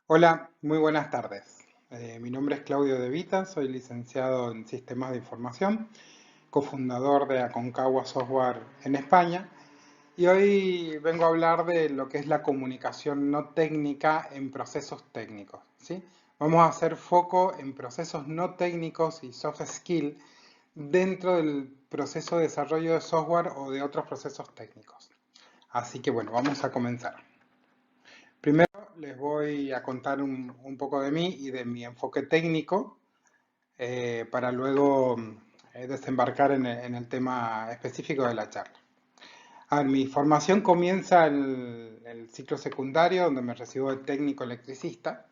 Hola, muy buenas tardes. Mi nombre es Claudio De Vita, soy licenciado en Sistemas de Información, cofundador de Aconcagua Software en España, y hoy vengo a hablar de lo que es la comunicación no técnica en procesos técnicos, ¿sí? Vamos a hacer foco en procesos no técnicos y soft skill dentro del proceso de desarrollo de software o de otros procesos técnicos. Así que bueno, vamos a comenzar. Primero les voy a contar un poco de mí y de mi enfoque técnico para luego desembarcar en el tema específico de la charla. A ver, mi formación comienza en el ciclo secundario, donde me recibo de técnico electricista.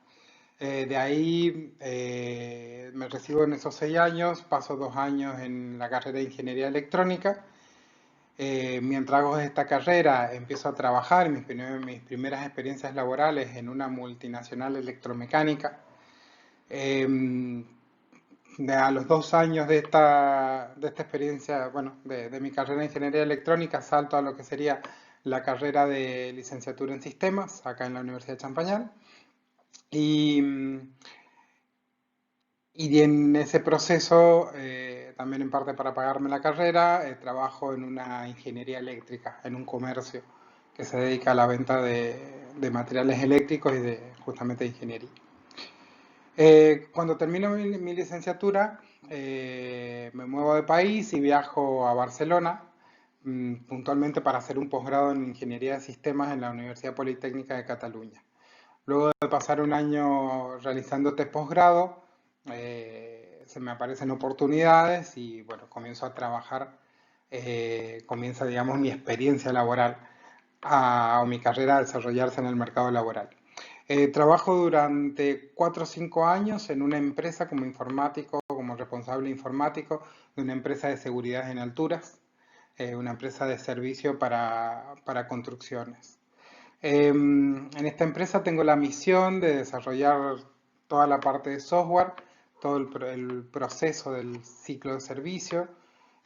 De ahí me recibo en esos 6 años, paso 2 años en la carrera de Ingeniería Electrónica. Mientras hago esta carrera, empiezo a trabajar mis primeras experiencias laborales en una multinacional electromecánica. A los 2 años de esta experiencia, bueno, de mi carrera de ingeniería electrónica, salto a lo que sería la carrera de licenciatura en sistemas, acá en la Universidad de Champañal. Y, y en ese proceso, también en parte para pagarme la carrera, trabajo en una ingeniería eléctrica, en un comercio que se dedica a la venta de materiales eléctricos y de justamente de ingeniería. Cuando termino mi licenciatura, me muevo de país y viajo a Barcelona, puntualmente para hacer un posgrado en Ingeniería de Sistemas en la Universidad Politécnica de Cataluña. Luego de pasar un año realizando este posgrado, se me aparecen oportunidades y bueno, comienzo a trabajar, comienza, digamos, mi experiencia laboral o mi carrera a desarrollarse en el mercado laboral. Trabajo durante 4 o 5 años en una empresa como informático, como responsable informático de una empresa de seguridad en alturas, una empresa de servicio para construcciones. En esta empresa tengo la misión de desarrollar toda la parte de software, todo el proceso del ciclo de servicio,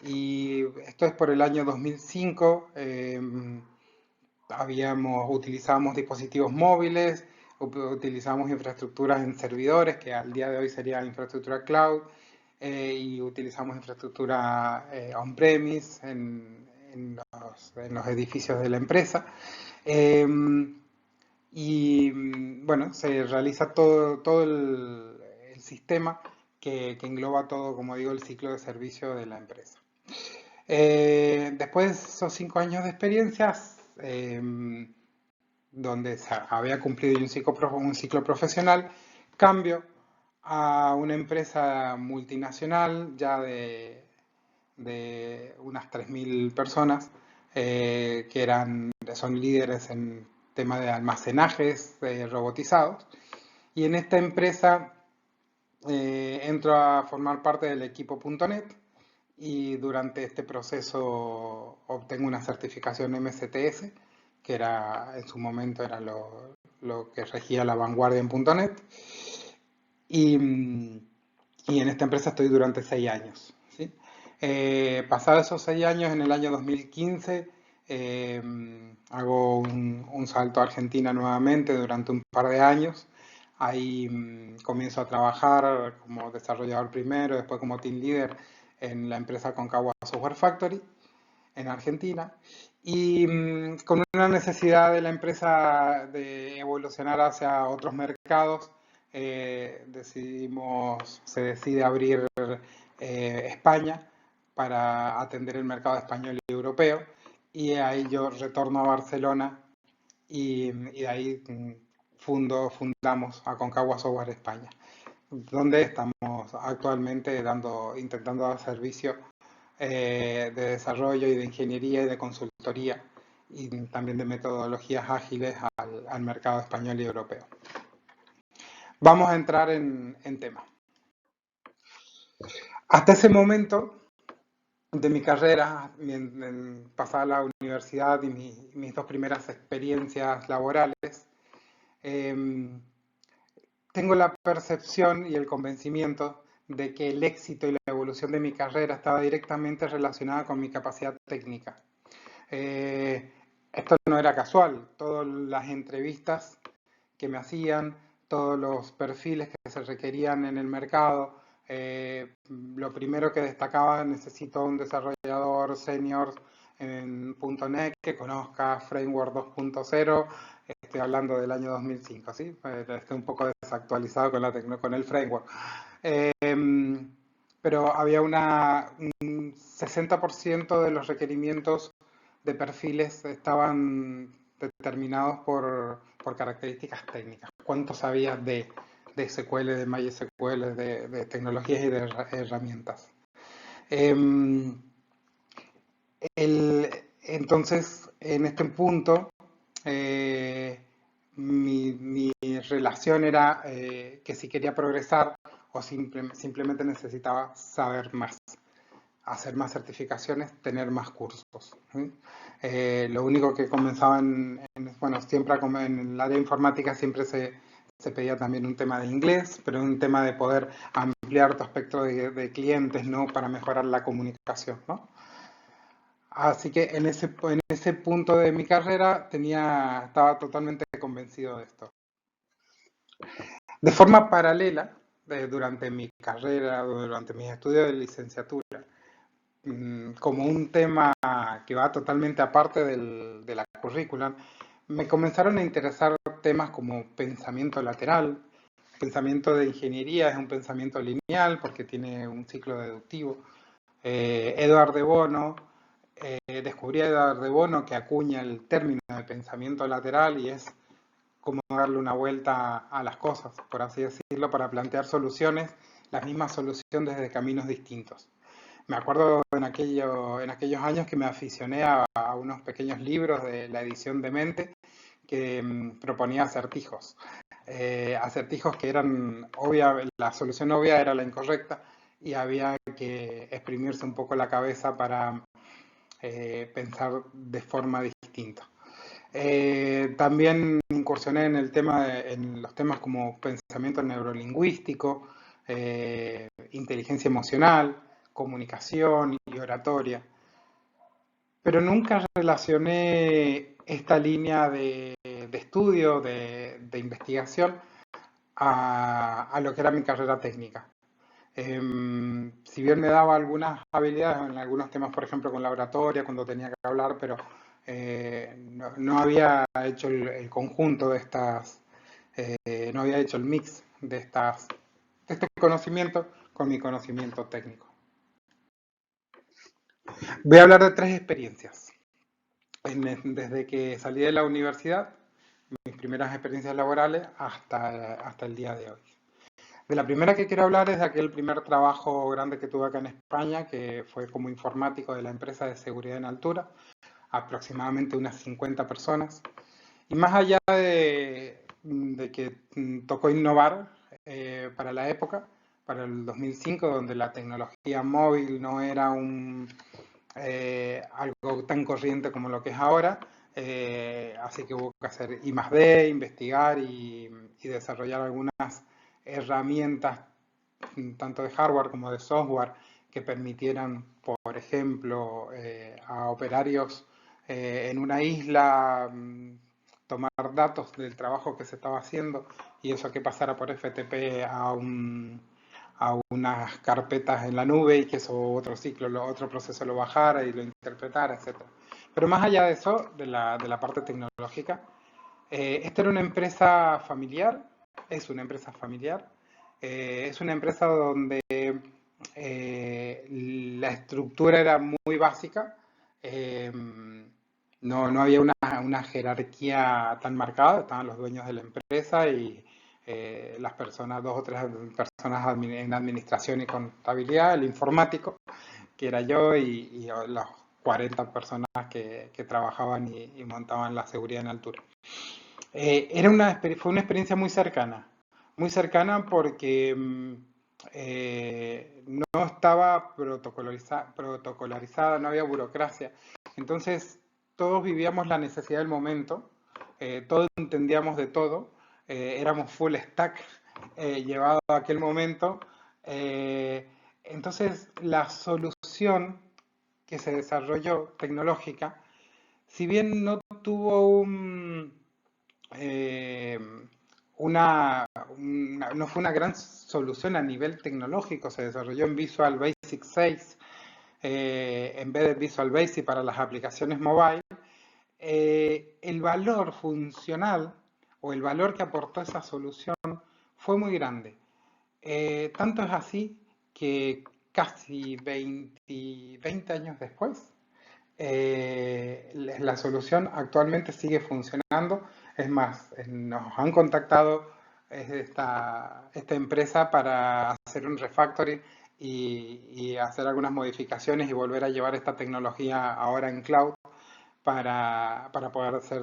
y esto es por el año 2005. Utilizábamos dispositivos móviles, utilizábamos infraestructuras en servidores, que al día de hoy sería infraestructura cloud, y utilizamos infraestructura on-premise en los edificios de la empresa. Eh, bueno, se realiza todo el sistema que engloba todo, como digo, el ciclo de servicio de la empresa. Después de esos 5 años de experiencias, donde había cumplido un ciclo profesional, cambio a una empresa multinacional ya de unas 3.000 personas son líderes en tema de almacenajes robotizados. Y en esta empresa entro a formar parte del equipo .NET y durante este proceso obtengo una certificación MSTS, que en su momento era lo que regía la vanguardia en .NET. Y, y en esta empresa estoy durante 6 años, ¿sí? Pasados esos 6 años, en el año 2015, hago un salto a Argentina nuevamente durante un par de años. Ahí comienzo a trabajar como desarrollador primero, después como team leader en la empresa Aconcagua Software Factory en Argentina. Y con una necesidad de la empresa de evolucionar hacia otros mercados, se decide abrir España para atender el mercado español y europeo. Y ahí yo retorno a Barcelona y de ahí fundamos Aconcagua Software España, donde estamos actualmente intentando dar servicio de desarrollo y de ingeniería y de consultoría y también de metodologías ágiles al mercado español y europeo. Vamos a entrar en tema. Hasta ese momento de mi carrera, pasada la universidad y mis 2 primeras experiencias laborales, eh, tengo la percepción y el convencimiento de que el éxito y la evolución de mi carrera estaba directamente relacionada con mi capacidad técnica. Esto no era casual, todas las entrevistas que me hacían, todos los perfiles que se requerían en el mercado. Lo primero que destacaba, necesito un desarrollador senior en .NET que conozca Framework 2.0. Estoy hablando del año 2005, ¿sí? Estoy un poco desactualizado con el framework. Pero había un 60% de los requerimientos de perfiles estaban determinados por características técnicas. ¿Cuánto sabías de SQL, de MySQL, de tecnologías y de herramientas? Em, entonces, en este punto, eh, mi relación era que si quería progresar o simplemente necesitaba saber más, hacer más certificaciones, tener más cursos. ¿Sí? Lo único que comenzaba bueno, siempre en el área informática siempre se pedía también un tema de inglés, pero un tema de poder ampliar tu espectro de clientes, ¿no? Para mejorar la comunicación, ¿no? Así que en ese punto de mi carrera estaba totalmente convencido de esto. De forma paralela, durante mi carrera, durante mis estudios de licenciatura, como un tema que va totalmente aparte de la currícula, me comenzaron a interesar temas como pensamiento lateral. Pensamiento de ingeniería es un pensamiento lineal porque tiene un ciclo deductivo. Edward de Bono, descubrí a Edward de Bono que acuña el término de pensamiento lateral y es como darle una vuelta a las cosas, por así decirlo, para plantear soluciones, la misma solución desde caminos distintos. Me acuerdo en aquellos años que me aficioné a unos pequeños libros de la edición de Mente que proponía acertijos. Acertijos que eran la solución obvia era la incorrecta y había que exprimirse un poco la cabeza para pensar de forma distinta. También incursioné en en los temas como pensamiento neurolingüístico, inteligencia emocional, comunicación y oratoria. Pero nunca relacioné esta línea de estudio, de investigación, a lo que era mi carrera técnica. Si bien me daba algunas habilidades en algunos temas, por ejemplo, con la oratoria, cuando tenía que hablar, pero no había hecho el conjunto de no había hecho el mix de este conocimiento con mi conocimiento técnico. Voy a hablar de tres experiencias. Desde que salí de la universidad, mis primeras experiencias laborales, hasta el día de hoy. De la primera que quiero hablar es de aquel primer trabajo grande que tuve acá en España, que fue como informático de la empresa de seguridad en altura, aproximadamente unas 50 personas. Y más allá de que tocó innovar para la época, para el 2005, donde la tecnología móvil no era algo tan corriente como lo que es ahora, así que hubo que hacer I+D, investigar y desarrollar algunas herramientas, tanto de hardware como de software, que permitieran, por ejemplo, a operarios en una isla tomar datos del trabajo que se estaba haciendo y eso que pasara por FTP a unas carpetas en la nube y que eso otro proceso lo bajara y lo interpretara, etc. Pero más allá de eso, de la parte tecnológica, esta era una empresa familiar, es una empresa familiar, es una empresa donde la estructura era muy básica, eh, no había una jerarquía tan marcada, estaban los dueños de la empresa y las personas, dos o tres personas en administración y contabilidad, el informático, que era yo, y las 40 personas que trabajaban y montaban la seguridad en altura. Fue una experiencia muy cercana porque no estaba protocolarizada, no había burocracia. Entonces, todos vivíamos la necesidad del momento, todos entendíamos de todo, éramos full stack llevado a aquel momento. Entonces, la solución que se desarrolló tecnológica, si bien no tuvo eh, no fue una gran solución a nivel tecnológico, se desarrolló en Visual Basic 6 en vez de Visual Basic para las aplicaciones mobile. El valor funcional o el valor que aportó esa solución fue muy grande. Tanto es así que casi 20 años después, la solución actualmente sigue funcionando. Es más, nos han contactado esta empresa para hacer un refactoring y hacer algunas modificaciones y volver a llevar esta tecnología ahora en cloud para poder hacer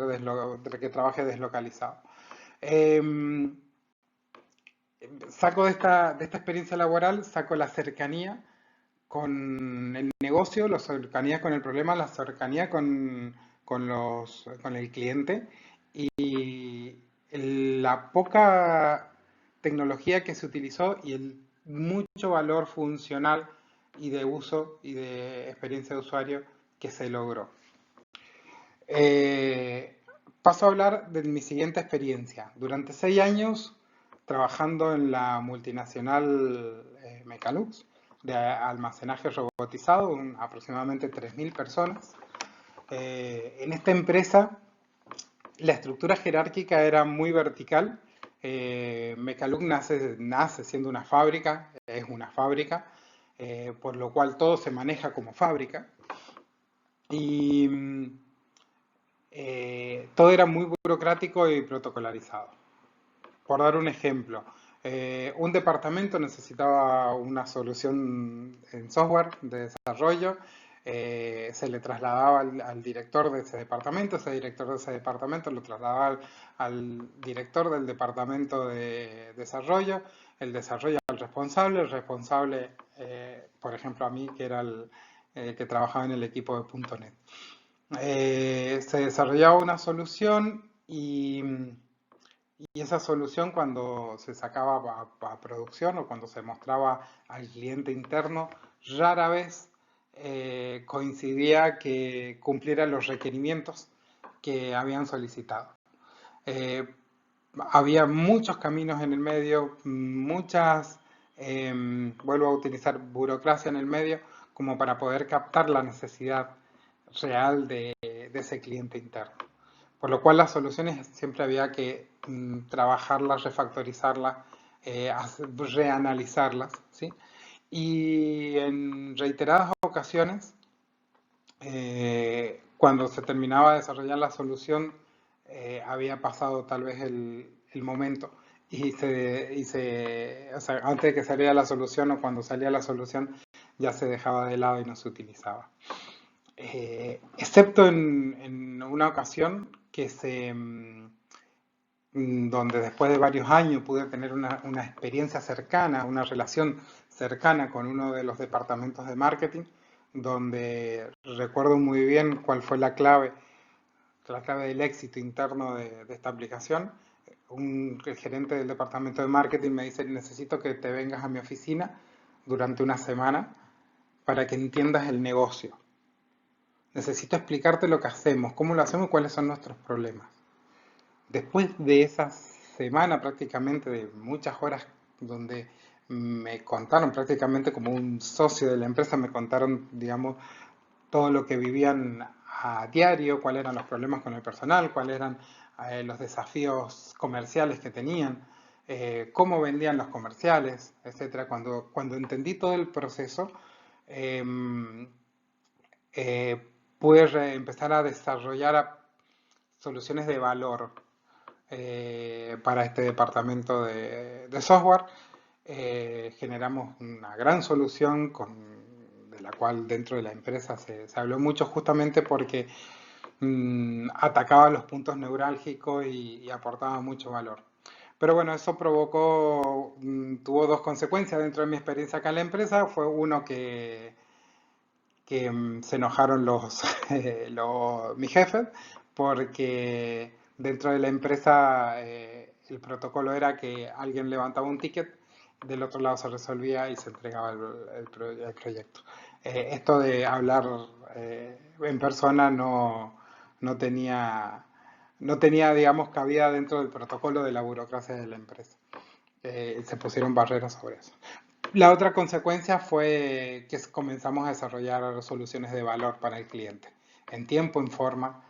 que trabaje deslocalizado. Saco de esta experiencia laboral, saco la cercanía con el negocio, la cercanía con el problema, la cercanía con el cliente y la poca tecnología que se utilizó y el mucho valor funcional y de uso y de experiencia de usuario que se logró. Eh, Paso a hablar de mi siguiente experiencia. Durante 6 años trabajando en la multinacional Mecalux de almacenaje robotizado, aproximadamente 3.000 personas. En esta empresa la estructura jerárquica era muy vertical. Mecalux nace siendo una fábrica, es una fábrica, por lo cual todo se maneja como fábrica. Y todo era muy burocrático y protocolarizado. Por dar un ejemplo, un departamento necesitaba una solución en software de desarrollo, se le trasladaba al director de ese director de ese departamento lo trasladaba al director del departamento de desarrollo, el desarrollo al responsable, el responsable, por ejemplo, a mí, que era el que trabajaba en el equipo de .NET. Se desarrollaba una solución y esa solución cuando se sacaba a producción o cuando se mostraba al cliente interno, rara vez coincidía que cumpliera los requerimientos que habían solicitado. Eh, Había muchos caminos en el medio, vuelvo a utilizar burocracia en el medio, como para poder captar la necesidad real de ese cliente interno. Por lo cual las soluciones siempre había que trabajarlas, refactorizarlas, reanalizarlas, ¿sí? Y en reiteradas ocasiones, cuando se terminaba de desarrollar la solución, había pasado tal vez el momento o sea, antes de que saliera la solución o cuando salía la solución ya se dejaba de lado y no se utilizaba. Excepto en una ocasión donde después de varios años pude tener una experiencia cercana, una relación cercana con uno de los departamentos de marketing, donde recuerdo muy bien cuál fue la clave del éxito interno de esta aplicación. El gerente del departamento de marketing me dice, necesito que te vengas a mi oficina durante una semana para que entiendas el negocio. Necesito explicarte lo que hacemos, cómo lo hacemos y cuáles son nuestros problemas. Después de esa semana prácticamente de muchas horas donde me contaron prácticamente como un socio de la empresa, me contaron, digamos, todo lo que vivían a diario, cuáles eran los problemas con el personal, cuáles eran los desafíos comerciales que tenían, cómo vendían los comerciales, etcétera. Cuando entendí todo el proceso, em, pude empezar a desarrollar soluciones de valor para este departamento de software. Generamos una gran solución de la cual dentro de la empresa se habló mucho justamente porque atacaba los puntos neurálgicos y aportaba mucho valor. Pero bueno, eso tuvo dos consecuencias dentro de mi experiencia acá en la empresa. Fue uno que se enojaron mis jefes porque dentro de la empresa el protocolo era que alguien levantaba un ticket, del otro lado se resolvía y se entregaba el proyecto. Esto de hablar en persona no tenía no tenía, digamos, cabida dentro del protocolo de la burocracia de la empresa. Se pusieron barreras sobre eso. La otra consecuencia fue que comenzamos a desarrollar soluciones de valor para el cliente, en tiempo, en forma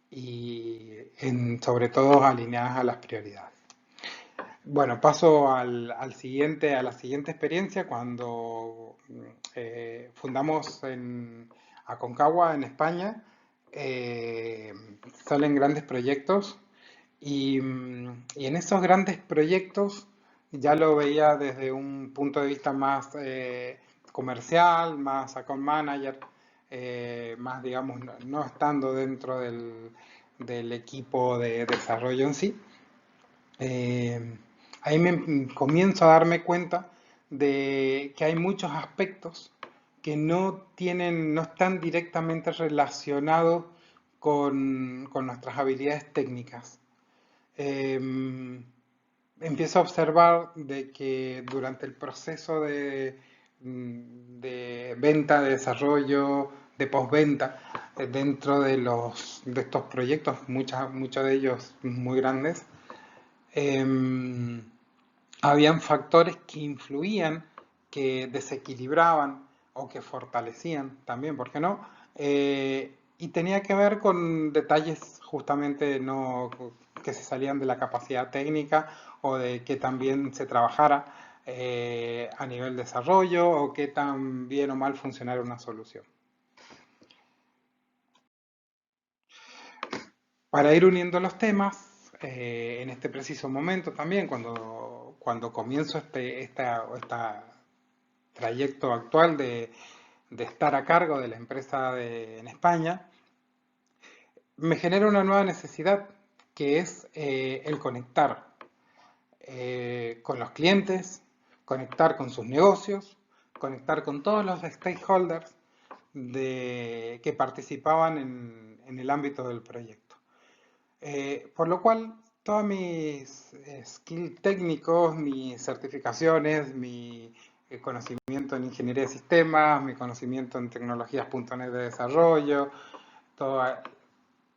y sobre todo alineadas a las prioridades. Bueno, paso a la siguiente experiencia cuando fundamos Aconcagua en España. eh, Salen grandes proyectos y en esos grandes proyectos ya lo veía desde un punto de vista más comercial, más account manager, más, digamos, no estando dentro del equipo de desarrollo en sí. eh, Ahí comienzo a darme cuenta de que hay muchos aspectos que no están directamente relacionados con nuestras habilidades técnicas. Em, Empiezo a observar de que durante el proceso de venta, de desarrollo, de postventa, dentro de estos proyectos, muchos de ellos muy grandes, em, habían factores que influían, que desequilibraban o que fortalecían también, ¿por qué no? Y tenía que ver con detalles justamente no, que se salían de la capacidad técnica o de que también se trabajara a nivel desarrollo o que tan bien o mal funcionara una solución. Para ir uniendo los temas, en este preciso momento también, cuando comienzo esta trayecto actual de estar a cargo de la empresa en España, me genera una nueva necesidad que es el conectar con los clientes, conectar con sus negocios, conectar con todos los stakeholders que participaban en el ámbito del proyecto. Por lo cual, todos mis skills técnicos, mis certificaciones, mi conocimiento en ingeniería de sistemas, mi conocimiento en tecnologías.net de desarrollo, toda-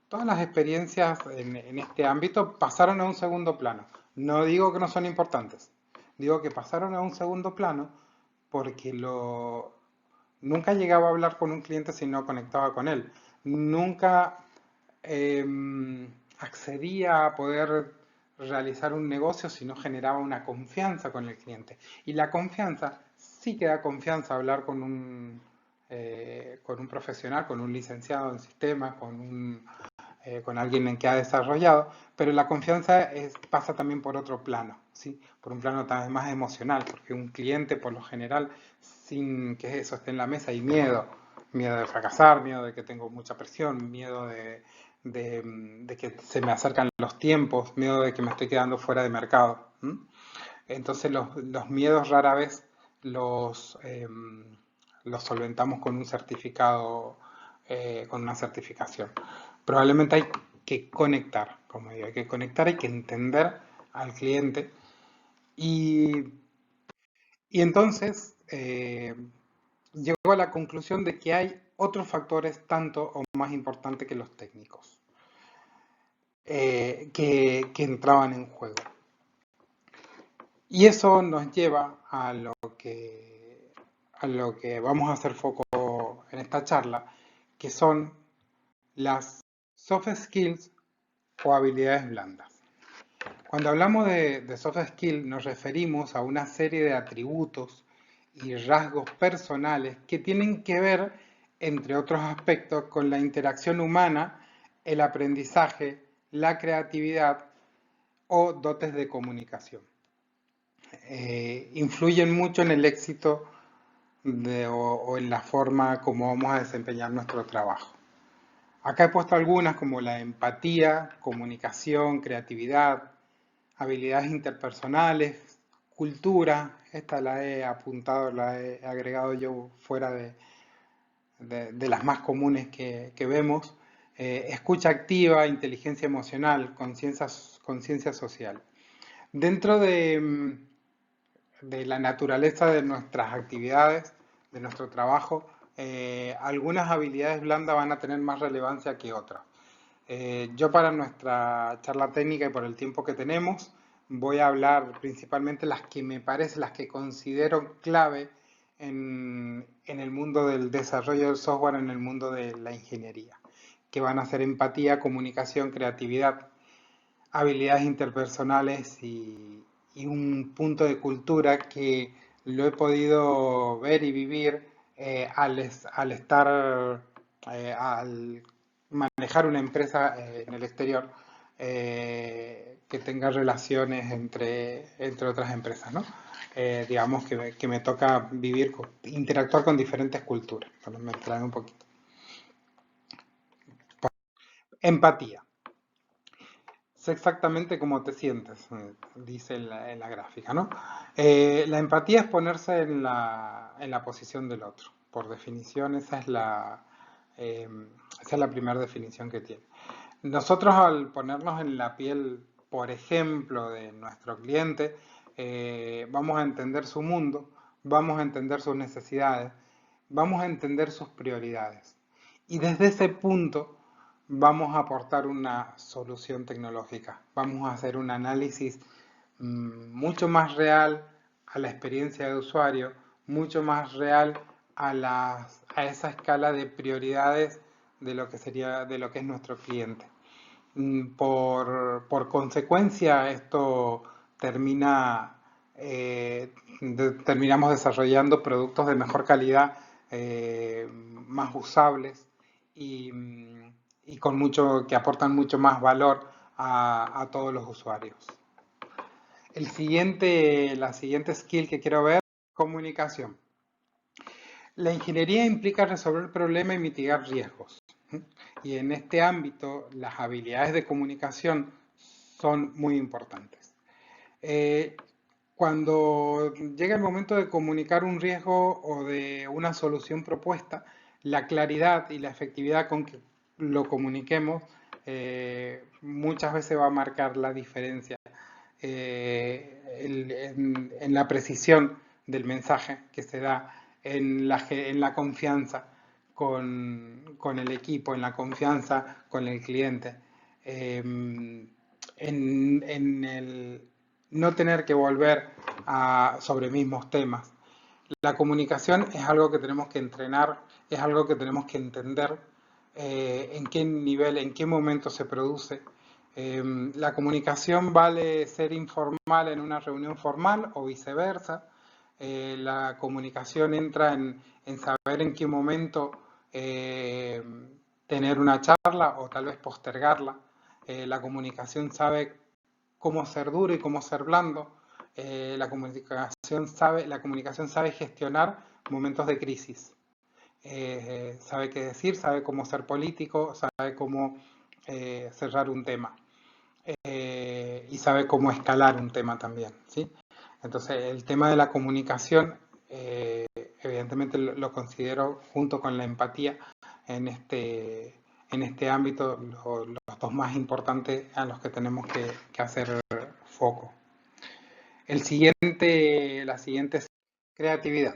todas las experiencias en este ámbito pasaron a un segundo plano. No digo que no son importantes, digo que pasaron a un segundo plano porque nunca llegaba a hablar con un cliente si no conectaba con él. Nunca accedía a poder realizar un negocio si no generaba una confianza con el cliente. Y la confianza, sí que da confianza hablar con un profesional, con un licenciado en sistemas, con alguien en que ha desarrollado, pero la confianza pasa también por otro plano, ¿sí? Por un plano también más emocional, porque un cliente por lo general, sin que eso esté en la mesa, hay miedo, miedo de fracasar, miedo de que tengo mucha presión, miedo de que se me acercan los tiempos, miedo de que me estoy quedando fuera de mercado. Entonces los miedos rara vez los, eh, los solventamos con un certificado, con una certificación. Probablemente hay que conectar, como digo, hay que conectar, hay que entender al cliente y, y entonces llego a la conclusión de que hay otros factores tanto o más importantes que los técnicos que entraban en juego. Y eso nos lleva a lo que vamos a hacer foco en esta charla, que son las soft skills o habilidades blandas. Cuando hablamos de soft skills nos referimos a una serie de atributos y rasgos personales que tienen que ver, entre otros aspectos, con la interacción humana, el aprendizaje, la creatividad o dotes de comunicación. Influyen mucho en el éxito o en la forma como vamos a desempeñar nuestro trabajo. Acá he puesto algunas como la empatía, comunicación, creatividad, habilidades interpersonales, cultura. Esta la he apuntado, la he agregado yo fuera de las más comunes que vemos. Escucha activa, inteligencia emocional, conciencia social. Dentro de la naturaleza de nuestras actividades, de nuestro trabajo, algunas habilidades blandas van a tener más relevancia que otras. Yo para nuestra charla técnica y por el tiempo que tenemos, voy a hablar principalmente las que me parecen, las que considero clave en el mundo del desarrollo del software, en el mundo de la ingeniería, que van a ser empatía, comunicación, creatividad, habilidades interpersonales y un punto de cultura que lo he podido ver y vivir al estar, al manejar una empresa en el exterior que tenga relaciones entre otras empresas, ¿no? Digamos que me toca vivir, interactuar con diferentes culturas, para mezclar un poquito. Empatía. Sé exactamente cómo te sientes, dice en la gráfica, ¿no? La empatía es ponerse en la posición del otro. Por definición, eh, esa es la primera definición que tiene. Nosotros al ponernos en la piel, por ejemplo, de nuestro cliente, vamos a entender su mundo, vamos a entender sus necesidades, vamos a entender sus prioridades. Y desde ese punto vamos a aportar una solución tecnológica, vamos a hacer un análisis mucho más real a la experiencia de usuario, mucho más real a esa escala de prioridades de lo que sería, de lo que es nuestro cliente. Por consecuencia, esto termina, terminamos desarrollando productos de mejor calidad, más usables y, y con mucho, que aportan mucho más valor a todos los usuarios. La siguiente skill que quiero ver, comunicación. La ingeniería implica resolver problemas y mitigar riesgos. Y en este ámbito, las habilidades de comunicación son muy importantes. Cuando llega el momento de comunicar un riesgo o de una solución propuesta, la claridad y la efectividad con que lo comuniquemos muchas veces va a marcar la diferencia en la precisión del mensaje que se da, en la confianza con el equipo, en la confianza con el cliente, en el no tener que volver sobre mismos temas. La comunicación es algo que tenemos que entrenar, es algo que tenemos que entender en qué nivel, en qué momento se produce. La comunicación vale ser informal en una reunión formal o viceversa. La comunicación entra en saber en qué momento eh, tener una charla o tal vez postergarla. La comunicación sabe cómo ser duro y cómo ser blando. La comunicación sabe gestionar momentos de crisis. Sabe qué decir, sabe cómo ser político, sabe cómo cerrar un tema y sabe cómo escalar un tema también, ¿sí? Entonces, el tema de la comunicación, evidentemente lo considero junto con la empatía en este ámbito los dos más importantes a los que tenemos que hacer foco. La siguiente es creatividad.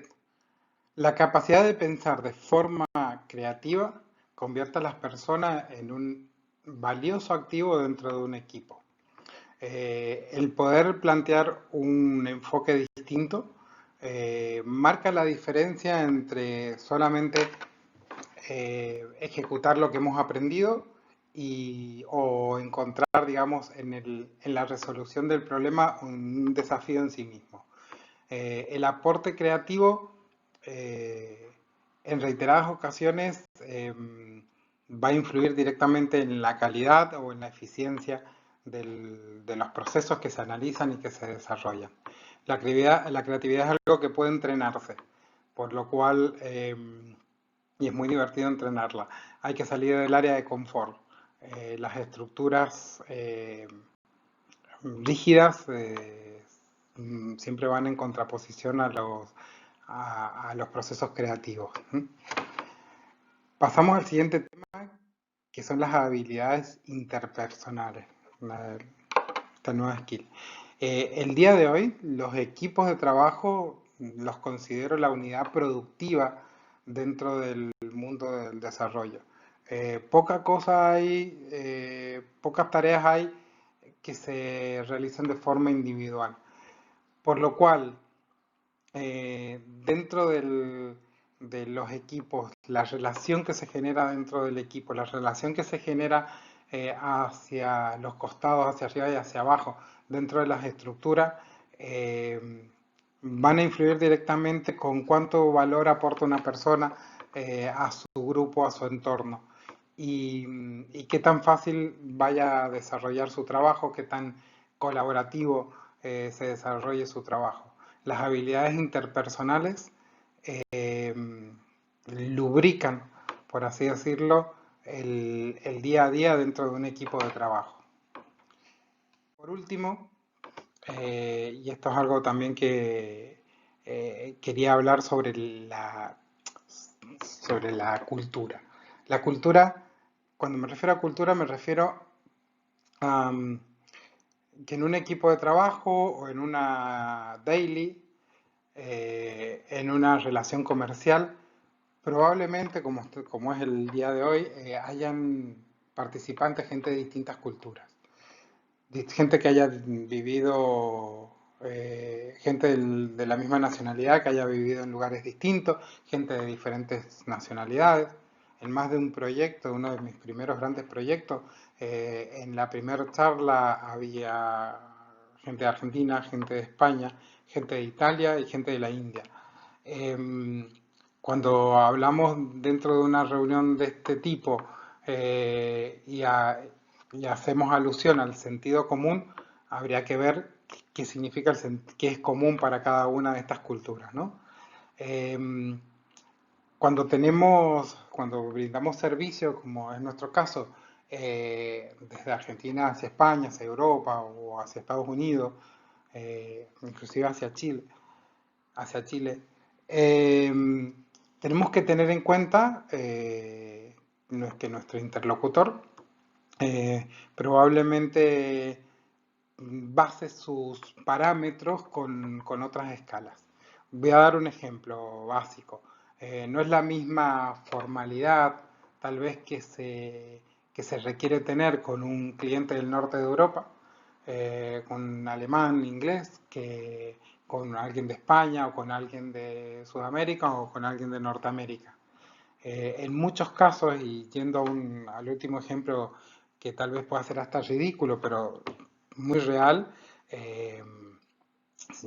La capacidad de pensar de forma creativa convierte a las personas en un valioso activo dentro de un equipo. El poder plantear un enfoque distinto marca la diferencia entre solamente ejecutar lo que hemos aprendido o encontrar, digamos, en la resolución del problema un desafío en sí mismo. El aporte creativo en reiteradas ocasiones va a influir directamente en la calidad o en la eficiencia de los procesos que se analizan y que se desarrollan. La creatividad es algo que puede entrenarse, por lo cual, y es muy divertido entrenarla, hay que salir del área de confort. Las estructuras rígidas siempre van en contraposición a los procesos creativos. Pasamos al siguiente tema, que son las habilidades interpersonales, esta nueva skill. El día de hoy, los equipos de trabajo los considero la unidad productiva dentro del mundo del desarrollo. Poca cosa hay, pocas tareas hay que se realicen de forma individual. Por lo cual, dentro de los equipos, la relación que se genera dentro del equipo, la relación que se genera hacia los costados, hacia arriba y hacia abajo, dentro de las estructuras, van a influir directamente con cuánto valor aporta una persona a su grupo, a su entorno. Y qué tan fácil vaya a desarrollar su trabajo, qué tan colaborativo se desarrolle su trabajo. Las habilidades interpersonales eh, lubrican, por así decirlo, el día a día dentro de un equipo de trabajo. Por último, y esto es algo también que quería hablar sobre la cultura. La cultura, cuando me refiero a cultura, me refiero a que en un equipo de trabajo o en una daily, en una relación comercial, probablemente, como es el día de hoy, hayan participantes, gente de distintas culturas. Gente que haya vivido, gente de la misma nacionalidad, que haya vivido en lugares distintos, gente de diferentes nacionalidades. En más de un proyecto, uno de mis primeros grandes proyectos, en la primera charla había gente de Argentina, gente de España, gente de Italia y gente de la India. Em, Cuando hablamos dentro de una reunión de este tipo y hacemos alusión al sentido común, habría que ver qué significa qué es común para cada una de estas culturas, ¿no? Em, cuando brindamos servicios, como es nuestro caso, desde Argentina hacia España, hacia Europa o hacia Estados Unidos, inclusive hacia Chile, eh, tenemos que tener en cuenta que nuestro interlocutor probablemente base sus parámetros con otras escalas. Voy a dar un ejemplo básico. No es la misma formalidad tal vez que se requiere tener con un cliente del norte de Europa, con alemán, inglés, que con alguien de España o con alguien de Sudamérica o con alguien de Norteamérica. En muchos casos, y yendo al último ejemplo que tal vez pueda ser hasta ridículo, pero muy real, eh,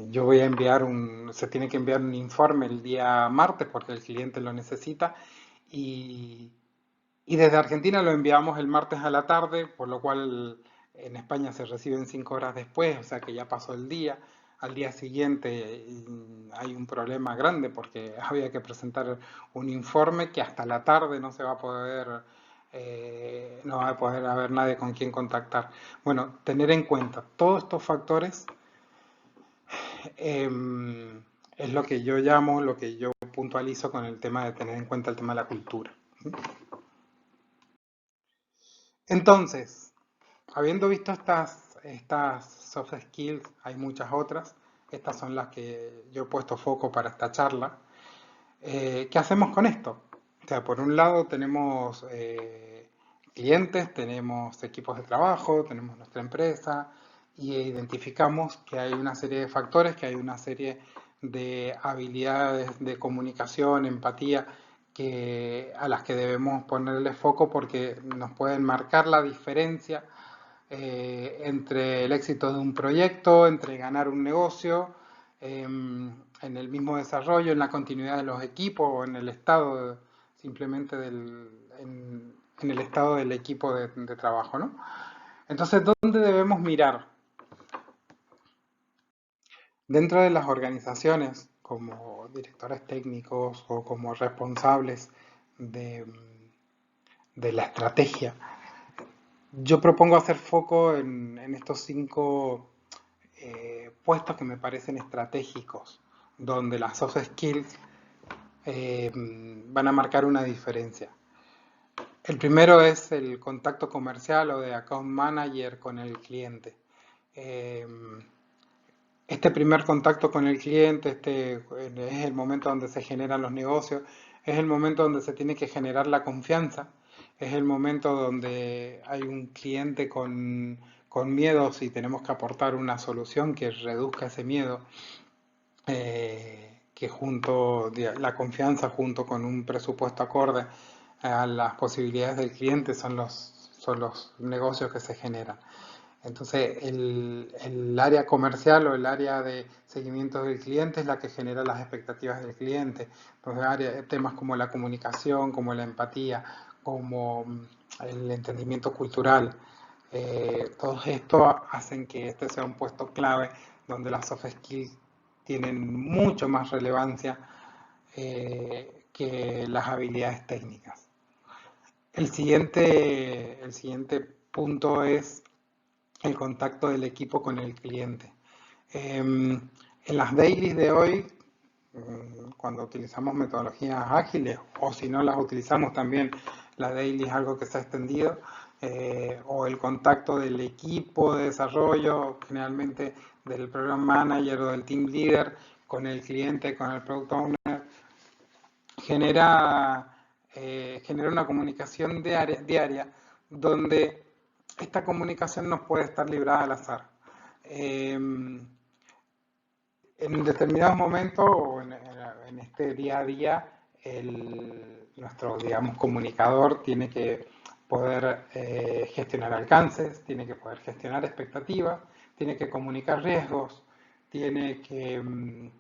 yo voy a se tiene que enviar un informe el día martes porque el cliente lo necesita y, y desde Argentina lo enviamos el martes a la tarde, por lo cual en España se reciben 5 horas después, o sea que ya pasó el día. Al día siguiente hay un problema grande porque había que presentar un informe que hasta la tarde no se va a poder, no va a poder haber nadie con quien contactar. Bueno, tener en cuenta todos estos factores es lo que yo llamo, lo que yo puntualizo con el tema de tener en cuenta el tema de la cultura. Entonces, habiendo visto estas soft skills, hay muchas otras, estas son las que yo he puesto foco para esta charla. ¿Qué hacemos con esto? O sea, por un lado tenemos clientes, tenemos equipos de trabajo, tenemos nuestra empresa y identificamos que hay una serie de factores, que hay una serie de habilidades de comunicación, empatía, a las que debemos ponerle foco porque nos pueden marcar la diferencia entre el éxito de un proyecto, entre ganar un negocio, en el mismo desarrollo, en la continuidad de los equipos o en el estado simplemente en el estado del equipo de trabajo, ¿no? Entonces, ¿dónde debemos mirar? Dentro de las organizaciones, como directores técnicos o como responsables de, de la estrategia, yo propongo hacer foco en estos 5 puestos que me parecen estratégicos, donde las soft skills van a marcar una diferencia. El primero es el contacto comercial o de account manager con el cliente. Eh, este primer contacto con el cliente, es el momento donde se generan los negocios, es el momento donde se tiene que generar la confianza, es el momento donde hay un cliente con miedos y tenemos que aportar una solución que reduzca ese miedo, que la confianza junto con un presupuesto acorde a las posibilidades del cliente son los negocios que se generan. Entonces, el área comercial o el área de seguimiento del cliente es la que genera las expectativas del cliente. Entonces, temas como la comunicación, como la empatía, como el entendimiento cultural, todo esto hacen que este sea un puesto clave donde las soft skills tienen mucho más relevancia que las habilidades técnicas. El siguiente punto es el contacto del equipo con el cliente. En las dailies de hoy, cuando utilizamos metodologías ágiles, o si no las utilizamos también, la daily es algo que se ha extendido, o el contacto del equipo de desarrollo, generalmente del program manager o del team leader, con el cliente, con el product owner, genera una comunicación diaria donde esta comunicación no puede estar librada al azar. En determinados momentos o en este día a día, nuestro, digamos, comunicador tiene que poder gestionar alcances, tiene que poder gestionar expectativas, tiene que comunicar riesgos, tiene que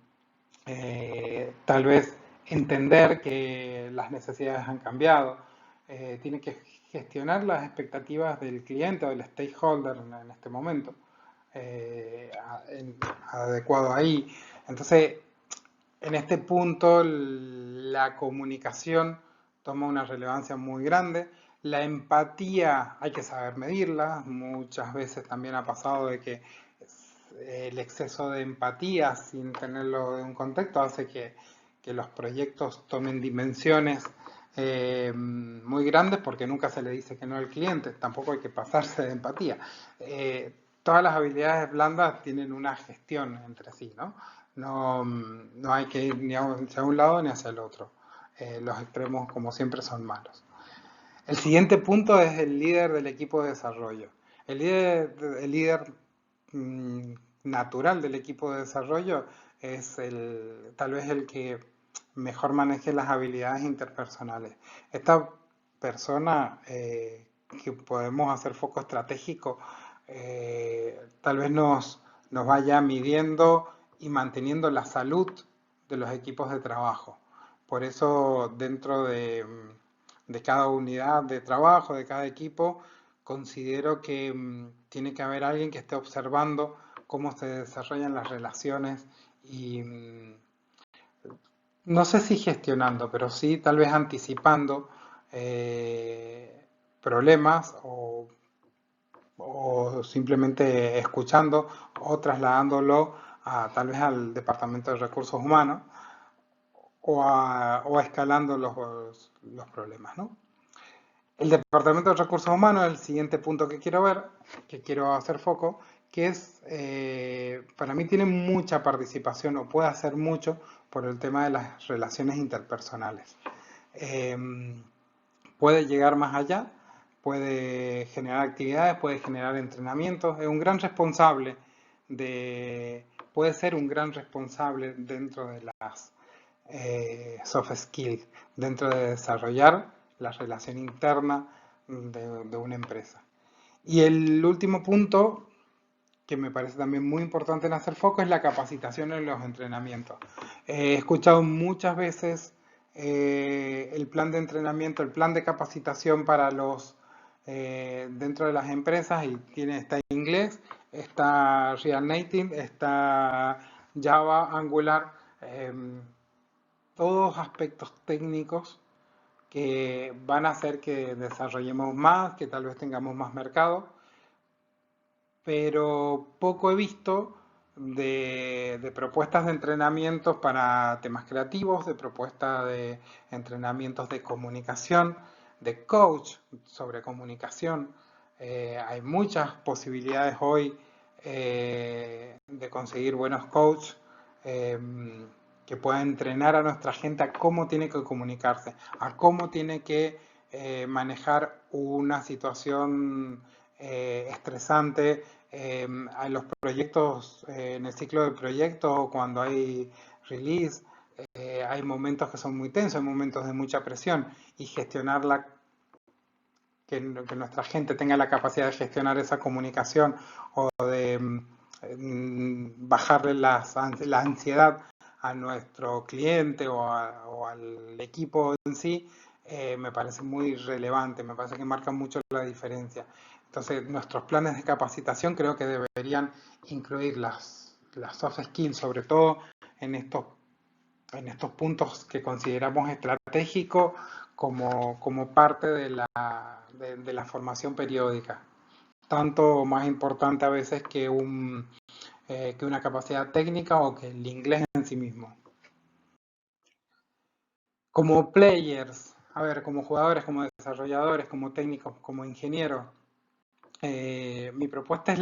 tal vez entender que las necesidades han cambiado, tiene que gestionar las expectativas del cliente o del stakeholder en este momento, adecuado ahí. Entonces, en este punto, la comunicación toma una relevancia muy grande. La empatía hay que saber medirla. Muchas veces también ha pasado de que el exceso de empatía sin tenerlo en un contexto hace que los proyectos tomen dimensiones muy grandes porque nunca se le dice que no al cliente. Tampoco hay que pasarse de empatía. Todas las habilidades blandas tienen una gestión entre sí, ¿no? No hay que ir ni hacia un lado ni hacia el otro. Los extremos, como siempre, son malos. El siguiente punto es el líder del equipo de desarrollo. El líder natural del equipo de desarrollo es tal vez el que mejor maneje las habilidades interpersonales. Esta persona que podemos hacer foco estratégico, tal vez nos vaya midiendo y manteniendo la salud de los equipos de trabajo. Por eso dentro de cada unidad de trabajo, de cada equipo, considero que tiene que haber alguien que esté observando cómo se desarrollan las relaciones y no sé si gestionando, pero sí tal vez anticipando problemas o simplemente escuchando o trasladándolo tal vez al Departamento de Recursos Humanos o escalando los problemas, ¿no? El Departamento de Recursos Humanos es el siguiente punto que quiero ver, que quiero hacer foco, que es, para mí tiene mucha participación o puede hacer mucho por el tema de las relaciones interpersonales. Puede llegar más allá, puede generar actividades, puede generar entrenamientos, es un gran responsable puede ser un gran responsable dentro de las soft skills, dentro de desarrollar la relación interna de una empresa. Y el último punto, que me parece también muy importante en hacer foco, es la capacitación en los entrenamientos. He escuchado muchas veces el plan de entrenamiento, el plan de capacitación para los dentro de las empresas y está en inglés, está Real Native, está Java, Angular, todos aspectos técnicos que van a hacer que desarrollemos más, que tal vez tengamos más mercado, pero poco he visto de propuestas de entrenamientos para temas creativos, de propuestas de entrenamientos de comunicación, de coach sobre comunicación. Hay muchas posibilidades hoy de conseguir buenos coaches que puedan entrenar a nuestra gente a cómo tiene que comunicarse, a cómo tiene que manejar una situación estresante. A los proyectos, en el ciclo del proyecto, cuando hay release, hay momentos que son muy tensos, hay momentos de mucha presión, y gestionarla, que nuestra gente tenga la capacidad de gestionar esa comunicación o de bajarle la ansiedad a nuestro cliente o al equipo en sí, me parece muy relevante, me parece que marca mucho la diferencia. Entonces, nuestros planes de capacitación creo que deberían incluir las soft skills, sobre todo en estos puntos que consideramos estratégicos como parte de la formación periódica. Tanto más importante a veces que una capacidad técnica o que el inglés en sí mismo. Como players, a ver, como jugadores, como desarrolladores, como técnicos, como ingenieros, mi propuesta es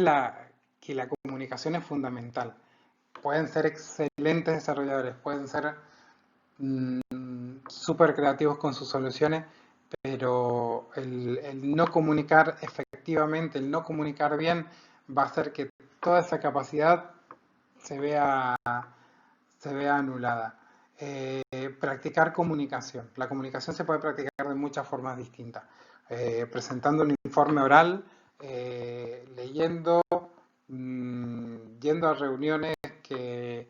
que la comunicación es fundamental. Pueden ser excelentes desarrolladores, pueden ser súper creativos con sus soluciones, pero el no comunicar efectivamente, el no comunicar bien, va a hacer que toda esa capacidad se vea, se vea anulada. Practicar comunicación. La comunicación se puede practicar de muchas formas distintas. Presentando un informe oral, leyendo, yendo a reuniones que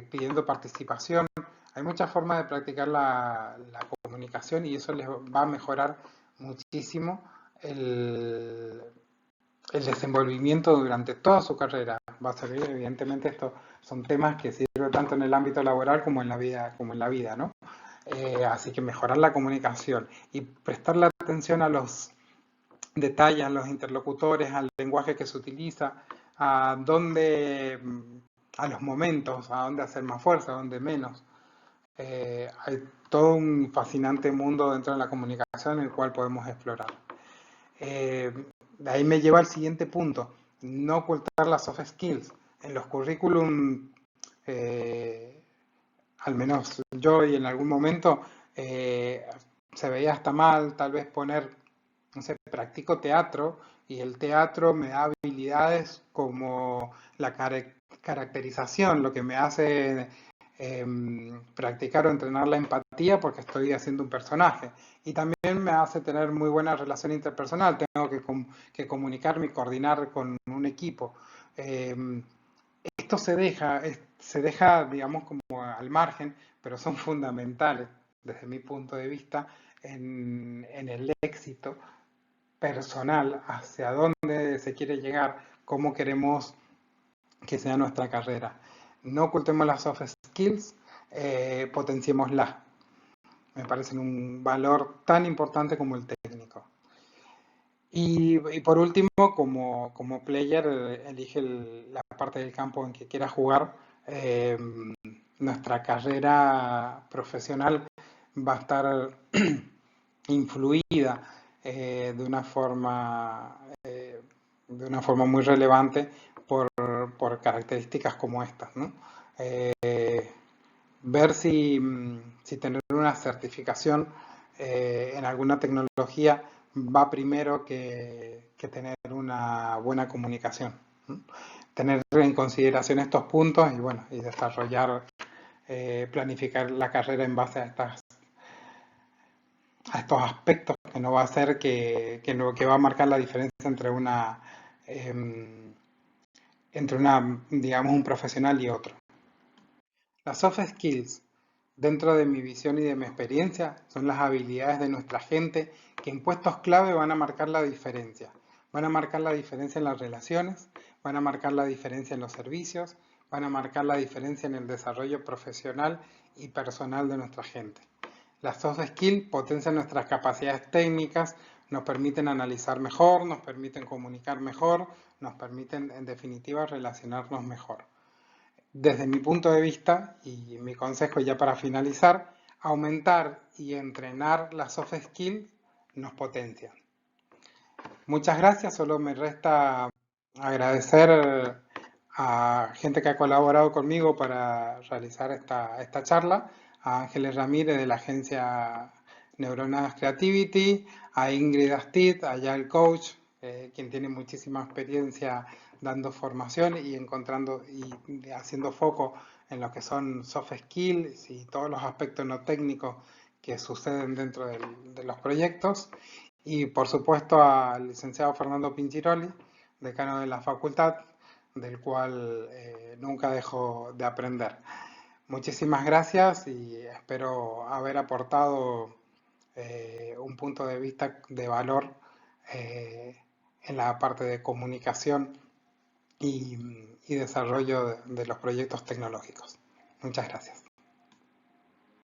pidiendo participación. Hay muchas formas de practicar la comunicación y eso les va a mejorar muchísimo el desenvolvimiento durante toda su carrera. Va a servir, evidentemente, estos son temas que sirven tanto en el ámbito laboral como en la vida, ¿no? Así que mejorar la comunicación y prestarle atención a los detalles, a los interlocutores, al lenguaje que se utiliza, a dónde, a los momentos, a dónde hacer más fuerza, a dónde menos. Hay todo un fascinante mundo dentro de la comunicación en el cual podemos explorar. De ahí me lleva al siguiente punto, no ocultar las soft skills. En los currículum, al menos yo y en algún momento, se veía hasta mal tal vez poner, no sé, practico teatro y el teatro me da habilidades como la caracterización, lo que me hace practicar o entrenar la empatía porque estoy haciendo un personaje. Y también me hace tener muy buena relación interpersonal. Tengo que comunicarme y coordinar con un equipo. Esto se deja, digamos, como al margen, pero son fundamentales desde mi punto de vista en el éxito personal, hacia dónde se quiere llegar, cómo queremos que sea nuestra carrera. No ocultemos las soft skills, potenciémoslas. Me parecen un valor tan importante como el técnico. Y por último, como player, elige la parte del campo en que quiera jugar. Eh, Nuestra carrera profesional va a estar influida de una forma muy relevante por características como estas, ¿no? Ver si tener una certificación en alguna tecnología va primero que tener una buena comunicación. ¿No? Tener en consideración estos puntos y bueno, y desarrollar, planificar la carrera en base a estos aspectos que no va a ser que va a marcar la diferencia entre digamos, un profesional y otro. Las soft skills, dentro de mi visión y de mi experiencia, son las habilidades de nuestra gente que en puestos clave van a marcar la diferencia. Van a marcar la diferencia en las relaciones, van a marcar la diferencia en los servicios, van a marcar la diferencia en el desarrollo profesional y personal de nuestra gente. Las soft skills potencian nuestras capacidades técnicas, nos permiten analizar mejor, nos permiten comunicar mejor, nos permiten en definitiva relacionarnos mejor. Desde mi punto de vista, y mi consejo ya para finalizar, aumentar y entrenar las soft skills nos potencia. Muchas gracias, solo me resta agradecer a gente que ha colaborado conmigo para realizar esta charla, a Ángeles Ramírez de la agencia Neuronas Creativity, a Ingrid Astid, allá el coach, quien tiene muchísima experiencia dando formación y encontrando y haciendo foco en lo que son soft skills y todos los aspectos no técnicos que suceden dentro de los proyectos. Y por supuesto al licenciado Fernando Pinchiroli, decano de la facultad, del cual nunca dejo de aprender. Muchísimas gracias y espero haber aportado un punto de vista de valor en la parte de comunicación y desarrollo de los proyectos tecnológicos. Muchas gracias.